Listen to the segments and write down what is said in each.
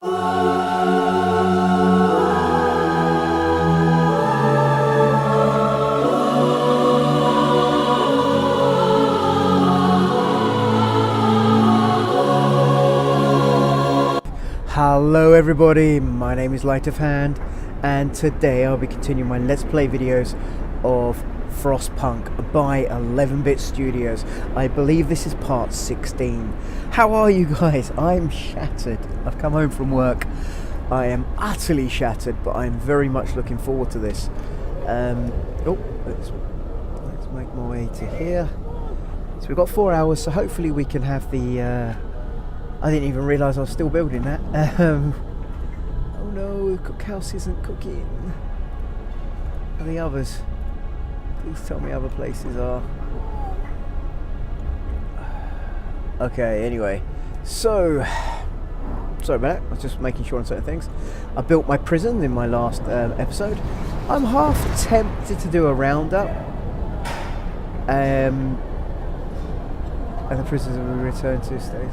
Hello everybody, my name is Light of Hand, and today I'll be continuing my Let's Play videos of Frostpunk by 11-Bit Studios. I believe this is part 16. How are you guys? I'm shattered. I've come home from work. I am utterly shattered, but I'm very much looking forward to this. Let's make my way to here. So we've got 4 hours, so hopefully we can have the... I didn't even realise I was still building that. Oh no, the cookhouse isn't cooking. Are the others? Please tell me other places are. Okay, anyway. So, sorry about that. I was just making sure on certain things. I built my prison in my last episode. I'm half tempted to do a roundup. And the prisoners will return to stay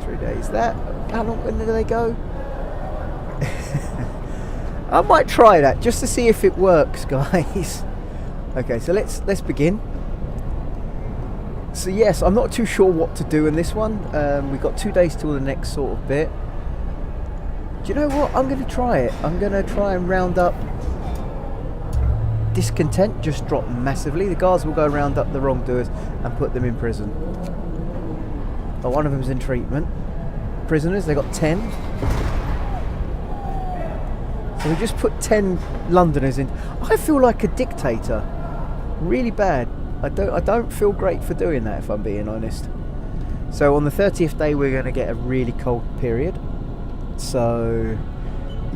3 days. How long? When do they go? I might try that just to see if it works, guys. Okay, so let's begin. So yes, I'm not too sure what to do in this one. We've got 2 days till the next sort of bit. Do you know what? I'm going to try it. I'm going to try and round up discontent. Just drop massively. The guards will go round up the wrongdoers and put them in prison. Oh, one of them's in treatment. Prisoners, they got 10. So we just put 10 Londoners in. I feel like a dictator. Really bad. I don't feel great for doing that, if I'm being honest. So on the 30th day we're going to get a really cold period. So,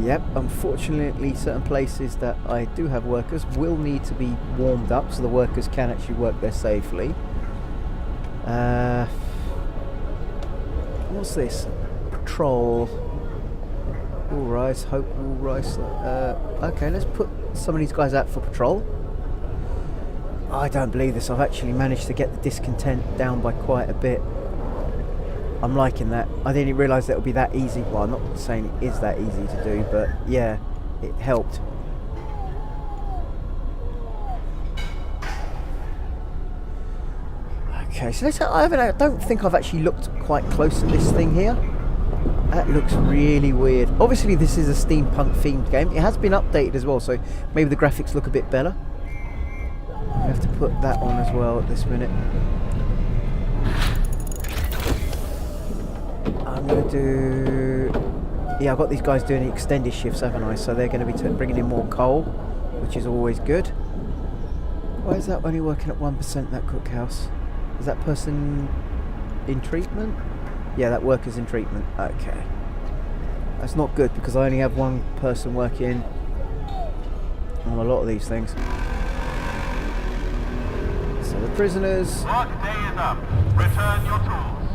yep, unfortunately certain places that I do have workers will need to be warmed up so the workers can actually work there safely. What's this? Patrol. All rise. Hope all rise. Okay, let's put some of these guys out for patrol. I don't believe this. I've actually managed to get the discontent down by quite a bit. I'm liking that. I didn't realise that it would be that easy. Well, I'm not saying it is that easy to do, but yeah, it helped. Okay, so I don't think I've actually looked quite close at this thing here. That looks really weird. Obviously this is a steampunk themed game. It has been updated as well, so maybe the graphics look a bit better. I have to put that on as well at this minute. I'm going to do... Yeah, I've got these guys doing extended shifts, haven't I? So they're going to be bringing in more coal, which is always good. Why is that only working at 1%, that cookhouse? Is that person in treatment? Yeah, that worker's in treatment. Okay. That's not good because I only have one person working on a lot of these things. So the prisoners... Work day is up. Return your tools.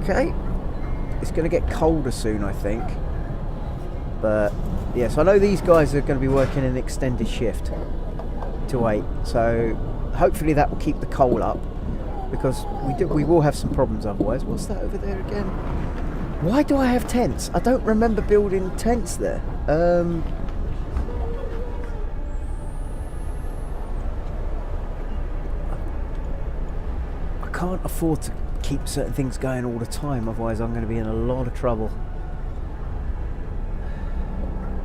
Okay. It's going to get colder soon, I think. But, yes, I know these guys are going to be working an extended shift to 8. So... hopefully that will keep the coal up, because we will have some problems otherwise. What's that over there again? Why do I have tents? I don't remember building tents there. I can't afford to keep certain things going all the time, otherwise I'm going to be in a lot of trouble.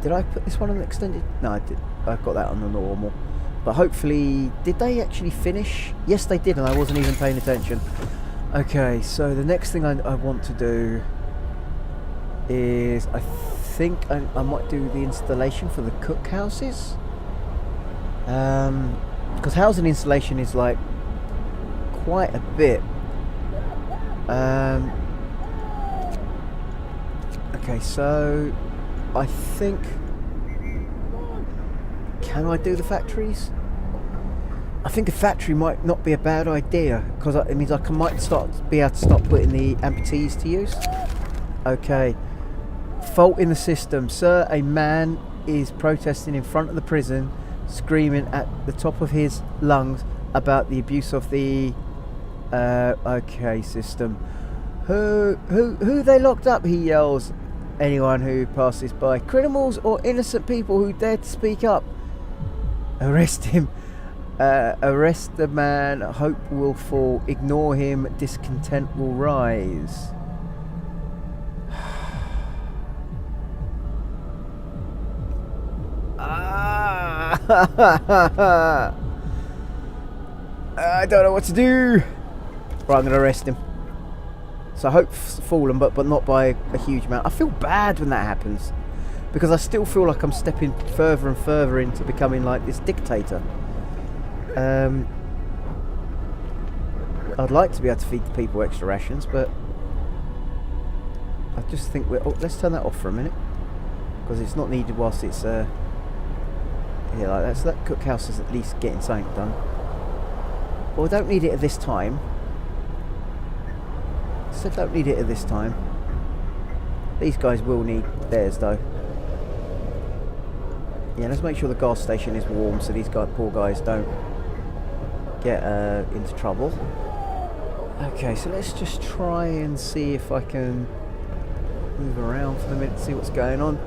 Did I put this one on the extended? No, I did. I've got that on the normal. But hopefully, did they actually finish? Yes, they did, and I wasn't even paying attention. Okay, so the next thing I want to do is, I think I might do the installation for the cookhouses. Because housing installation is like quite a bit. Okay, so I think... Can I do the factories? I think a factory might not be a bad idea, because it means I might be able to start putting the amputees to use. Okay. Fault in the system. Sir, a man is protesting in front of the prison, screaming at the top of his lungs about the abuse of the okay system. Who they locked up, he yells. anyone who passes by. Criminals or innocent people who dare to speak up. Arrest him. Arrest the man. Hope will fall. Ignore him. Discontent will rise. I don't know what to do. Right, I'm going to arrest him. So hope's fallen, but not by a huge amount. I feel bad when that happens, because I still feel like I'm stepping further and further into becoming like this dictator. I'd like to be able to feed the people extra rations, but I just think we're... Oh, let's turn that off for a minute, because it's not needed whilst it's yeah, like that. So that cookhouse is at least getting something done. Well, we don't need it at this time. So don't need it at this time. These guys will need theirs though. Yeah, let's make sure the gas station is warm so these poor guys don't get into trouble. Okay, so let's just try and see if I can move around for a minute, see what's going on.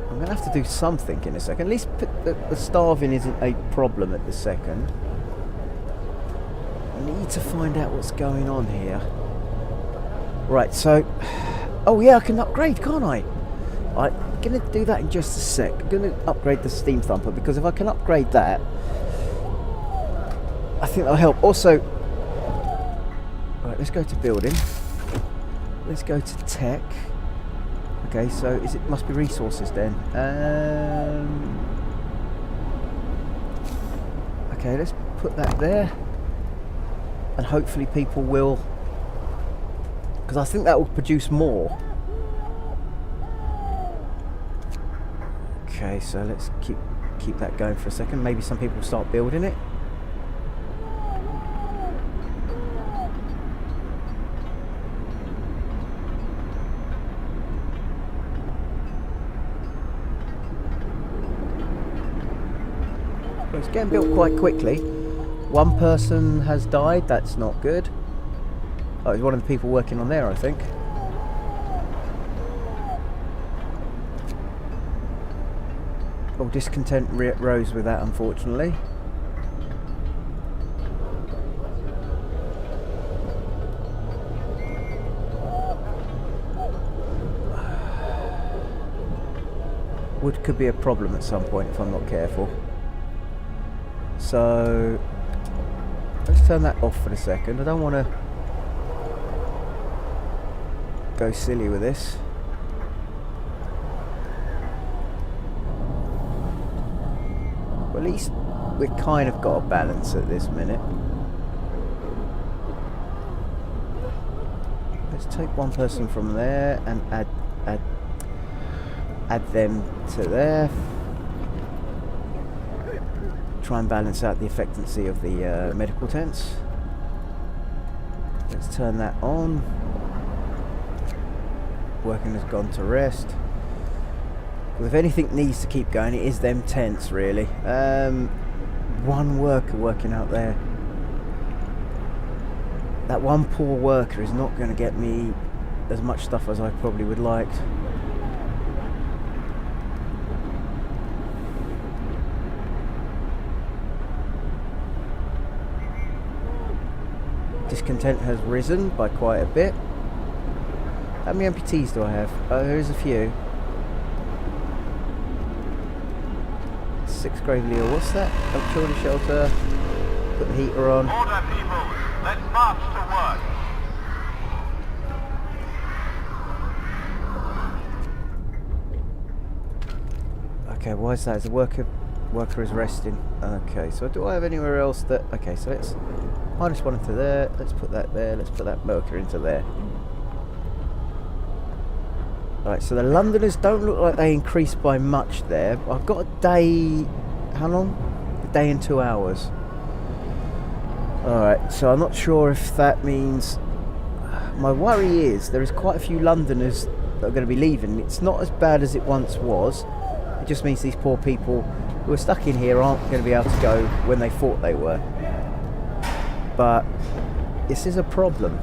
I'm going to have to do something in a second. At least the starving isn't a problem at the second. I need to find out what's going on here. Right, so... Oh yeah, I can upgrade, can't I? I'm going to do that in just a sec. I'm going to upgrade the steam thumper, because if I can upgrade that, I think that'll help. Also... Right, let's go to building. Let's go to tech. Okay, so it must be resources then. Okay, let's put that there. And hopefully people will, because I think that will produce more. Okay, so let's keep that going for a second. Maybe some people will start building it. Well, it's getting built quite quickly. One person has died, that's not good. Oh, it's one of the people working on there, I think. Oh, discontent rose with that, unfortunately. Wood could be a problem at some point if I'm not careful. So... let's turn that off for a second. I don't want to go silly with this. Well, at least we've kind of got a balance at this minute. Let's take one person from there and add them to there. Try and balance out the effectiveness of the medical tents. Let's turn that on. Working has gone to rest. Well, if anything needs to keep going, it is them tents, really. One worker working out there. That one poor worker is not going to get me as much stuff as I probably would like. Discontent has risen by quite a bit. How many amputees do I have? Oh, there is a few. 6 gravely ill. What's that? Oh, children's shelter. Put the heater on. Order, people. Let's march to work. Okay, why is that? The worker is resting. Okay, so do I have anywhere else that... Okay, so let's minus one into there. Let's put that there. Let's put that worker into there. Alright, so the Londoners don't look like they increased by much there. I've got a day... How long? A day and 2 hours. Alright, so I'm not sure if that means... My worry is there is quite a few Londoners that are going to be leaving. It's not as bad as it once was. It just means these poor people who are stuck in here aren't going to be able to go when they thought they were. But this is a problem.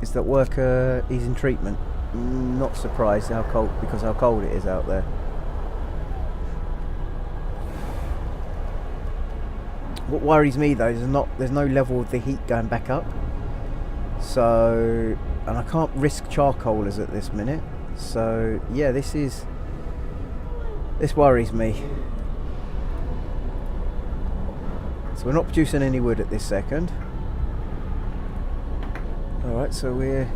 Is that worker is in treatment? Not surprised how cold, because how cold it is out there. What worries me though is there's no level of the heat going back up. So, and I can't risk charcoalers at this minute. So yeah, this worries me. So we're not producing any wood at this second. Alright, so we've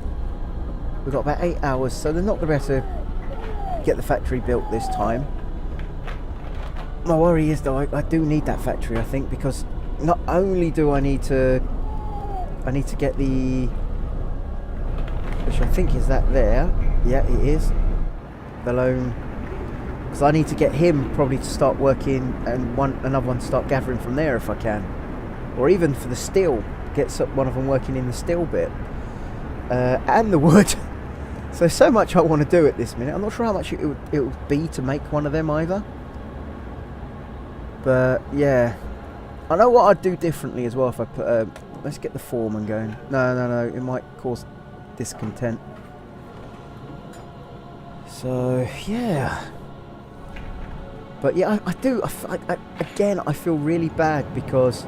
got about 8 hours, so they're not going to be able to get the factory built this time. My worry is though, I do need that factory, I think, because not only do I need to get the, which I think is that there, yeah it is, the loan, because I need to get him probably to start working, and another one to start gathering from there if I can, or even for the steel, get one of them working in the steel bit, and the wood. So much I want to do at this minute. I'm not sure how much it would be to make one of them either. But yeah, I know what I'd do differently as well if I put. Let's get the foreman going. No, it might cause discontent. So yeah, but yeah, I do. Again, I feel really bad because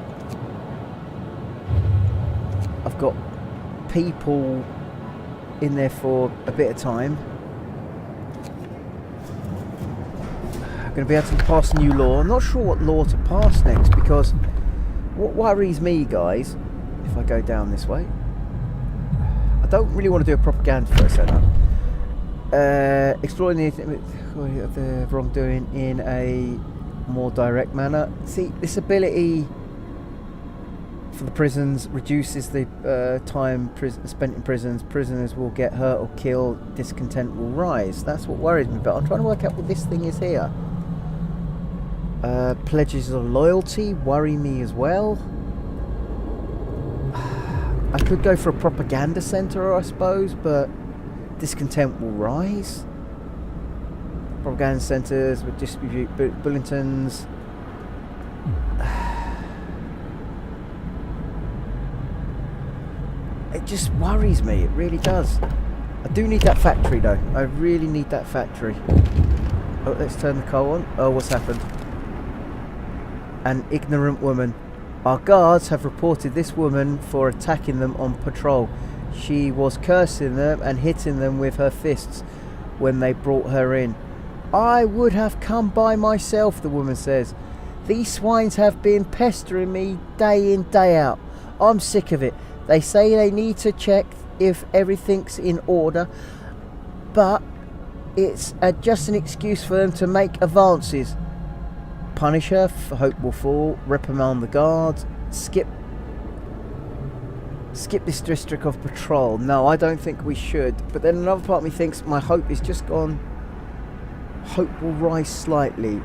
I've got people in there for a bit of time. Going to be able to pass a new law. I'm not sure what law to pass next, because what worries me, guys, if I go down this way, I don't really want to do a propaganda first setup. Exploring the wrongdoing in a more direct manner. See, this ability for the prisons reduces the time spent in prisons. Prisoners will get hurt or killed. Discontent will rise. That's what worries me. But I'm trying to work out what this thing is here. Pledges of loyalty worry me as well. I could go for a propaganda centre, I suppose, but discontent will rise. Propaganda centres would distribute bulletins. It just worries me, it really does. I do need that factory though. I really need that factory. Oh, let's turn the coal on. Oh, what's happened? An ignorant woman. Our guards have reported this woman for attacking them on patrol. She was cursing them and hitting them with her fists when they brought her in. I would have come by myself, the woman says. These swines have been pestering me day in, day out. I'm sick of it. They say they need to check if everything's in order, but it's just an excuse for them to make advances. Punish her, hope will fall. Reprimand the guards. Skip this district of patrol. No, I don't think we should. But then another part of me thinks my hope is just gone. Hope will rise slightly.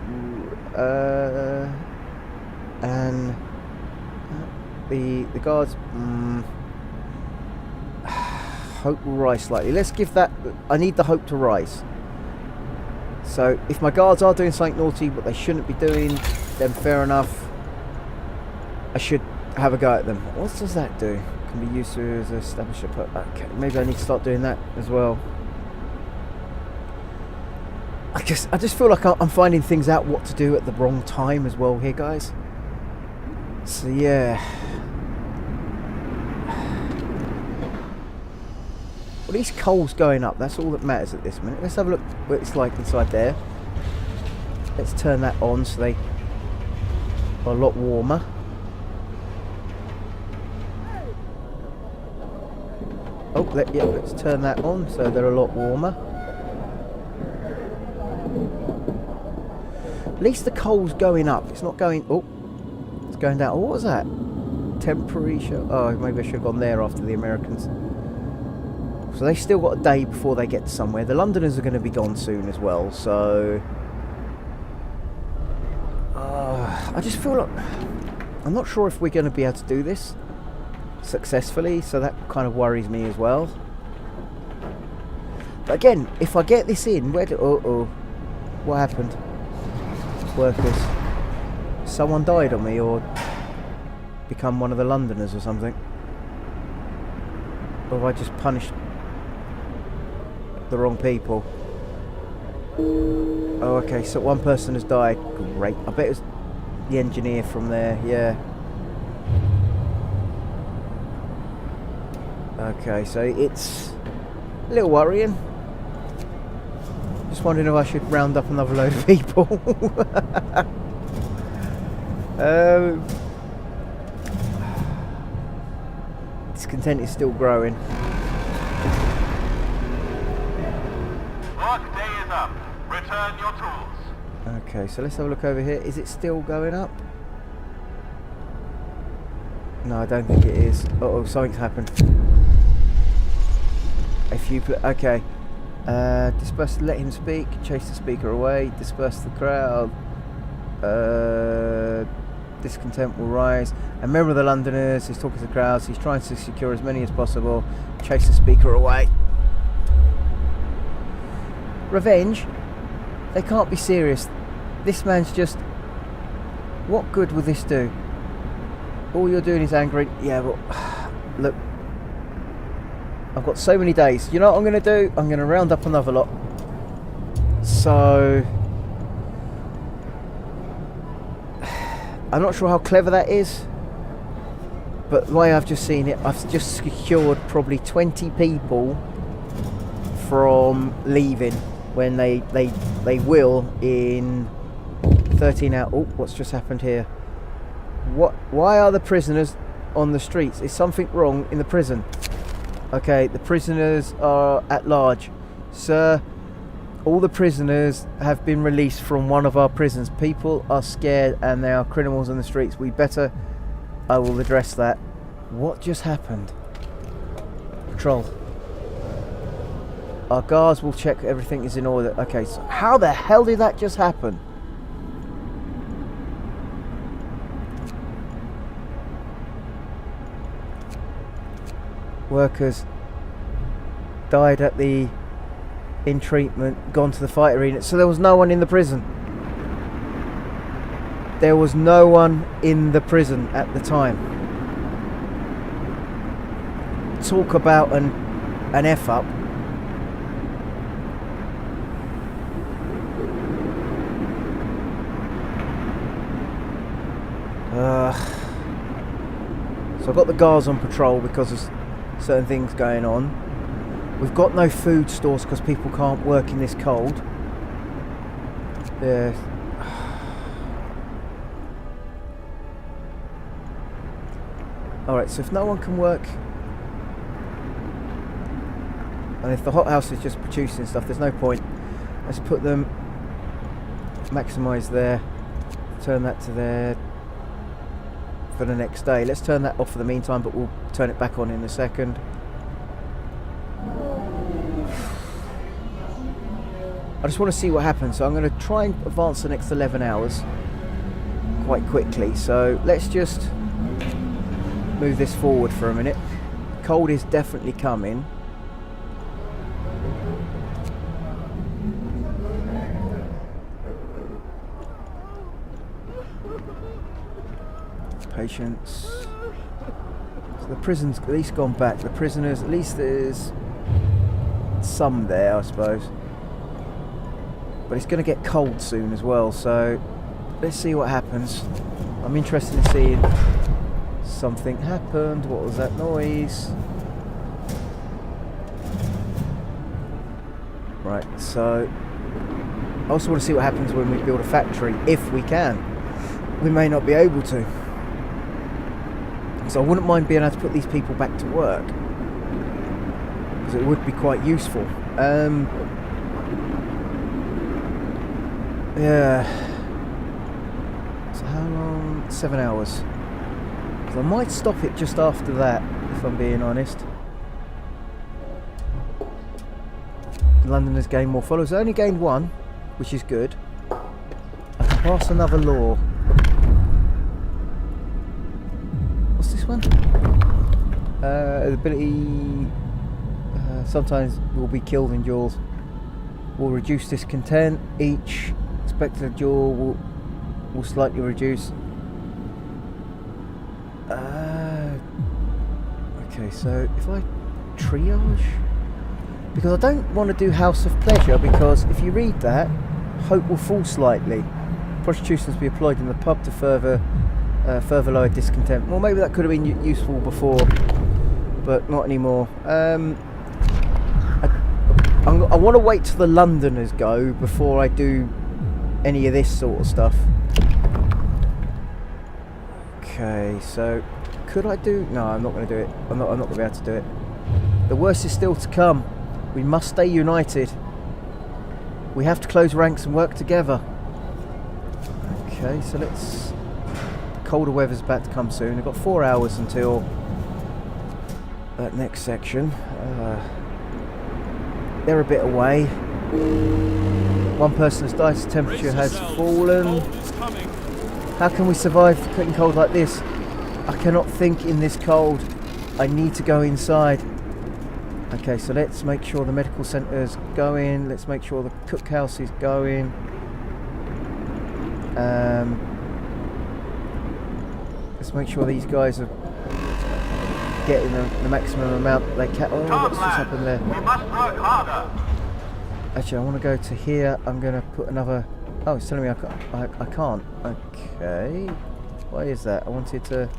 And the guards. Hope will rise slightly. Let's give that. I need the hope to rise. So if my guards are doing something naughty, but they shouldn't be doing, then fair enough. I should have a go at them. What does that do? Can be used to establish a. Okay, maybe I need to start doing that as well. I just feel like I'm finding things out what to do at the wrong time as well here, guys. So yeah. Well, these coals going up, that's all that matters at this minute. Let's have a look what it's like inside there. Let's turn that on so they are a lot warmer. Oh, yeah, let's turn that on so they're a lot warmer. At least the coal's going up. It's not going... Oh, it's going down. Oh, what was that? Temporary show. Oh, maybe I should have gone there after the Americans. So they still got a day before they get to somewhere. The Londoners are going to be gone soon as well, so... I just feel like... I'm not sure if we're going to be able to do this successfully, so that kind of worries me as well. But again, if I get this in, where do... Uh-oh. What happened? Workers. Someone died on me, or become one of the Londoners or something. Or have I just punished the wrong people? Oh, okay, so one person has died. Great. I bet it was the engineer from there, yeah. Okay, so it's a little worrying. Just wondering if I should round up another load of people. Discontent is still growing. Work day is up. Return your tools. Okay, so let's have a look over here. Is it still going up? No, I don't think it is. Uh-oh, something's happened. Okay. Disperse, let him speak. Chase the speaker away. Disperse the crowd. Discontent will rise. A member of the Londoners is talking to the crowds. He's trying to secure as many as possible. Chase the speaker away. Revenge? They can't be serious. This man's just... What good will this do? All you're doing is angry. Yeah, but... Look. I've got so many days. You know what I'm going to do? I'm going to round up another lot. So... I'm not sure how clever that is. But the way I've just seen it, I've just secured probably 20 people from leaving when they will in 13 hours. Oh, what's just happened here? Why are the prisoners on the streets? Is something wrong in the prison? Okay, the prisoners are at large. Sir, all the prisoners have been released from one of our prisons. People are scared and there are criminals on the streets. I will address that. What just happened? Patrol. Our guards will check everything is in order. Okay, so how the hell did that just happen? Workers died at the in treatment, gone to the fight arena. So there was no one in the prison. There was no one in the prison at the time. Talk about an F up. So I've got the guards on patrol because of certain things going on. We've got no food stores because people can't work in this cold. Yeah. Alright, so if no one can work, and if the hothouse is just producing stuff, there's no point. Let's put them, maximise there, turn that to there for the next day. Let's turn that off for the meantime, but we'll turn it back on in a second. I just want to see what happens, so I'm going to try and advance the next 11 hours quite quickly. So let's just move this forward for a minute. Cold is definitely coming. Patience. So the prison's at least gone back. The prisoners, at least there's some there, I suppose. But it's going to get cold soon as well, so let's see what happens. I'm interested in seeing something happened. What was that noise? Right, so I also want to see what happens when we build a factory, if we can. We may not be able to. So I wouldn't mind being able to put these people back to work, because it would be quite useful. Yeah. So how long? 7 hours. So I might stop it just after that, if I'm being honest. London has gained more followers. I only gained one, which is good. I can pass another law. What's this one? The ability sometimes will be killed in duels. Will reduce discontent. Each expected duel will slightly reduce. Okay, so if I triage? Because I don't want to do House of Pleasure, because if you read that, hope will fall slightly. Prostitution to be employed in the pub to further lower discontent. Well, maybe that could have been useful before, but not anymore. I want to wait till the Londoners go before I do any of this sort of stuff. Okay, so could I do? No, I'm not going to do it. I'm not going to be able to do it. The worst is still to come. We must stay united. We have to close ranks and work together. Okay, so let's... Colder weather's about to come soon. I've got 4 hours until that next section. They're a bit away. One person has died, the temperature has fallen. How can we survive getting cold like this? I cannot think in this cold. I need to go inside. Okay, so let's make sure the medical centre's going. Let's make sure the cookhouse is going. Let's make sure these guys are getting the maximum amount they can. Oh, what's just happened there? We must work harder. Actually, I want to go to here. I'm going to put another... Oh, it's telling me I can't. Okay. Why is that? I wanted to...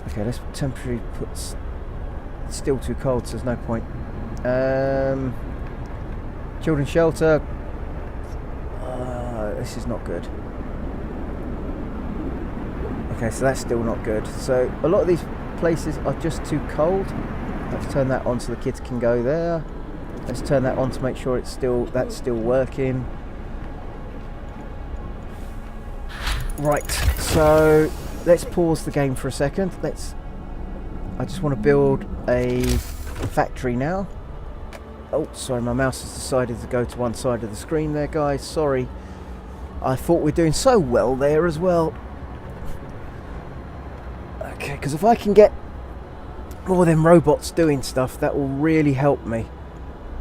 Okay, let's temporarily put... It's still too cold, so there's no point. Children's shelter. This is not good. Okay, so that's still not good. So a lot of these places are just too cold. Let's turn that on so the kids can go there. Let's turn that on to make sure that's still working. Right, so let's pause the game for a second. I just want to build a factory now. Oh, sorry, my mouse has decided to go to one side of the screen there, guys. Sorry. I thought we were doing so well there as well. Okay, because if I can get more of them robots doing stuff, that will really help me.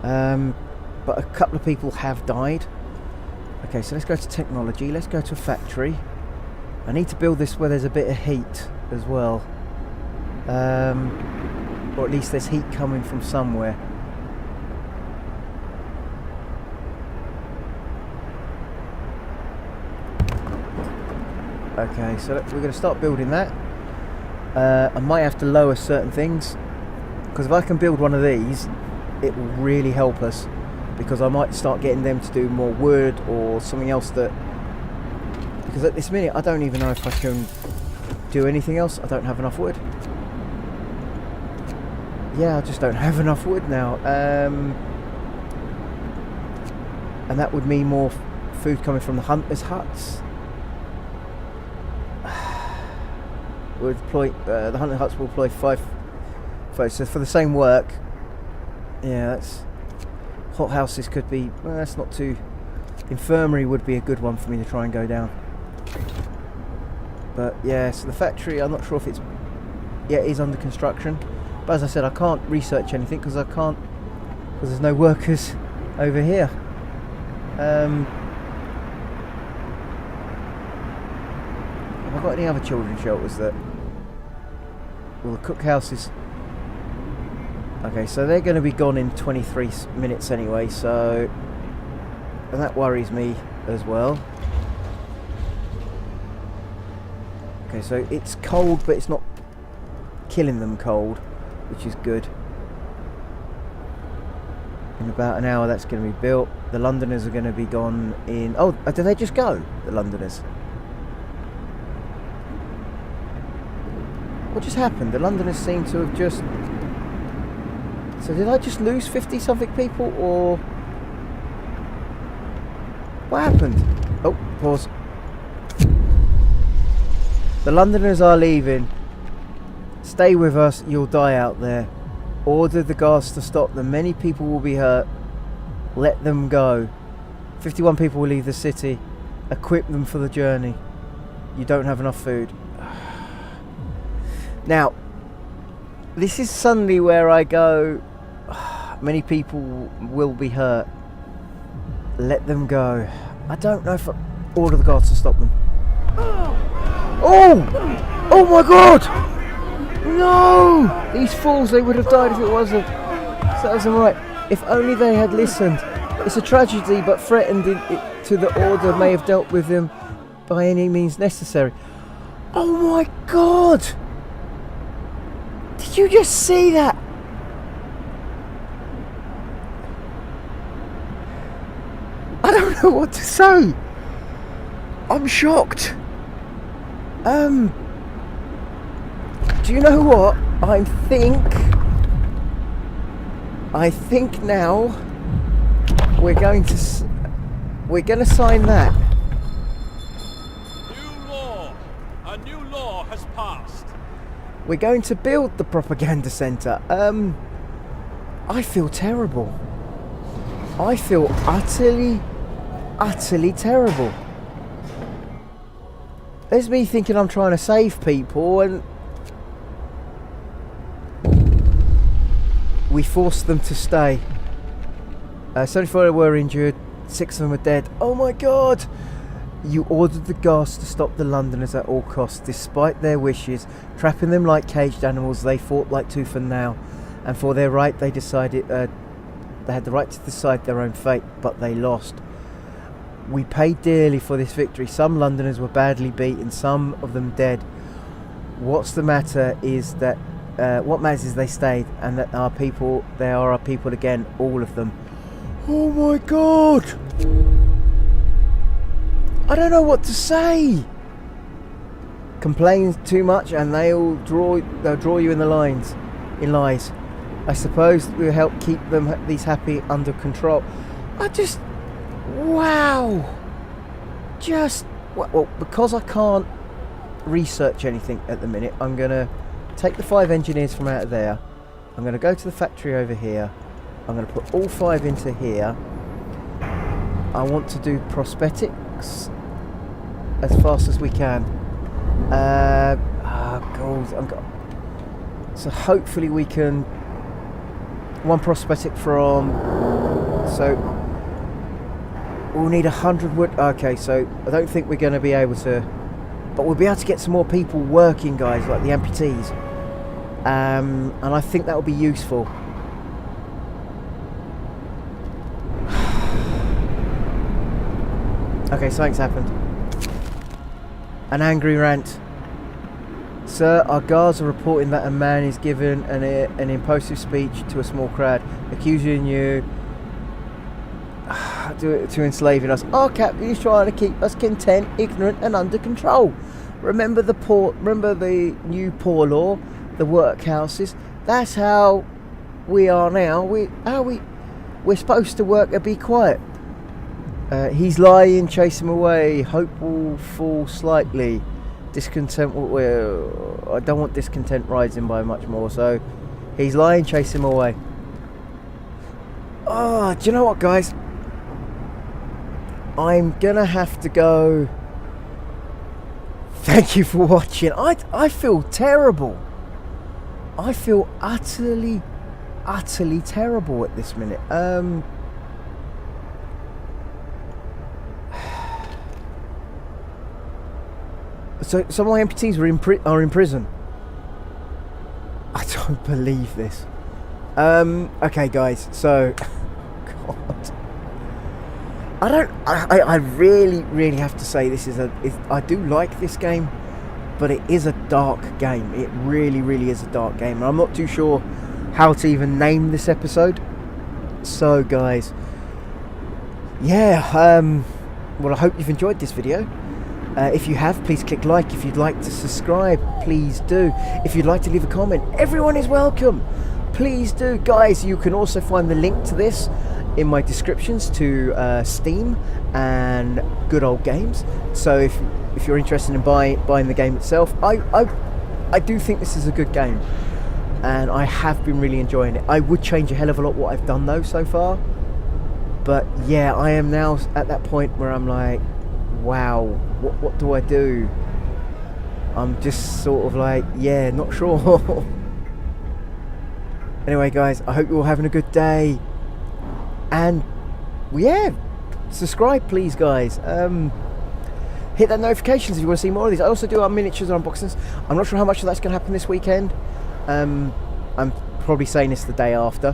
But a couple of people have died. Okay, so let's go to technology. Let's go to a factory. I need to build this where there's a bit of heat as well. Or at least there's heat coming from somewhere. Okay, so we're going to start building that. I might have to lower certain things, because if I can build one of these, it will really help us, because I might start getting them to do more wood or something else that... Because at this minute I don't even know if I can do anything else. I don't have enough wood. Yeah, I just don't have enough wood now. And that would mean more food coming from the hunters' huts. We'll deploy, the hunting huts will employ 5 folks. So for the same work, yeah, that's... Hot houses could be... Well, that's not too... Infirmary would be a good one for me to try and go down. But yeah, so the factory, I'm not sure if it's... Yeah, it is under construction. But as I said, I can't research anything because I can't... Because there's no workers over here. Have I got any other children's shelters that... Well, the cookhouse is... Okay, so they're going to be gone in 23 minutes anyway, so... And that worries me as well. Okay, so it's cold, but it's not killing them cold, which is good. In about an hour that's going to be built. The Londoners are going to be gone in... Oh, did they just go, the Londoners? What just happened? The Londoners seem to have just... So did I just lose 50-something people, or... What happened? Oh, pause. The Londoners are leaving. Stay with us, you'll die out there. Order the guards to stop them. Many people will be hurt. Let them go. 51 people will leave the city. Equip them for the journey. You don't have enough food. Now, this is suddenly where I go, many people will be hurt. Let them go. I don't know if I order the guards to stop them. Oh! Oh my god! No! These fools, they would have died if it wasn't. So that wasn't right. If only they had listened. It's a tragedy, but threatened it to the order may have dealt with them by any means necessary. Oh my god! Did you just see that? I don't know what to say. I'm shocked. Do you know what? I think now we're going to sign that. A new law has passed. We're going to build the propaganda centre. I feel terrible. I feel utterly terrible. There's me thinking I'm trying to save people, and we forced them to stay. 74 were injured, 6 of them are dead. Oh my god! You ordered the guards to stop the Londoners at all costs. Despite their wishes, trapping them like caged animals, they fought like tooth and nail. And for their right, they decided they had the right to decide their own fate, but they lost. We paid dearly for this victory. Some Londoners were badly beaten, some of them dead. What's the matter is that what matters is they stayed, and that our people, they are our people again, all of them. Oh my god! I don't know what to say. Complain too much, and they'll draw you in the lies. I suppose we'll help keep these happy under control. Wow. Well, because I can't research anything at the minute, I'm gonna take the 5 engineers from out of there. I'm gonna go to the factory over here. I'm gonna put all 5 into here. I want to do prosthetics as fast as we can. So hopefully we can. One prosthetic from. So we'll need 100 wood. Okay, so I don't think we're going to be able to, but we'll be able to get some more people working, guys, like the amputees. And I think that will be useful. Okay, something's happened. An angry rant. Sir, our guards are reporting that a man is given an impulsive speech to a small crowd, accusing you to enslaving us. Our captain is trying to keep us content, ignorant, and under control. Remember the new poor law, the workhouses. That's how we are now. We're supposed to work and be quiet. He's lying, chase him away. Hope will fall slightly. Discontent will. I don't want discontent rising by much more. So, he's lying, chase him away. Oh, do you know what, guys? I'm gonna have to go. Thank you for watching. I feel terrible. I feel utterly terrible at this minute. So some of my amputees are in prison. I don't believe this. Okay, guys. So, God, I really have to say this I do like this game, but it is a dark game. It really is a dark game, and I'm not too sure how to even name this episode. So, guys, yeah. Well, I hope you've enjoyed this video. If you have, please click like. If you'd like to subscribe, please do. If you'd like to leave a comment, everyone is welcome. Please do. Guys, you can also find the link to this in my descriptions to Steam and Good Old Games. So if you're interested in buying the game itself, I do think this is a good game, and I have been really enjoying it. I would change a hell of a lot what I've done though so far, but yeah, I am now at that point where I'm like, wow, what do I do? I'm just sort of like, yeah, not sure. Anyway, guys, I hope you're all having a good day, and yeah, subscribe please, guys. hit that notifications if you want to see more of these. I also do our miniatures and unboxings. I'm not sure how much of that's going to happen this weekend. I'm probably saying this the day after.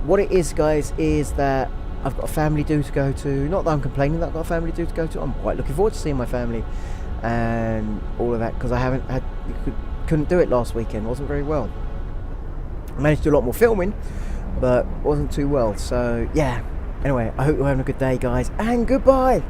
What it is, guys, is that I've got a family do to go to. Not that I'm complaining that I've got a family do to go to. I'm quite looking forward to seeing my family and all of that, because I couldn't do it last weekend. Wasn't very well. I managed to do a lot more filming, but wasn't too well. So yeah. Anyway, I hope you're having a good day, guys, and goodbye.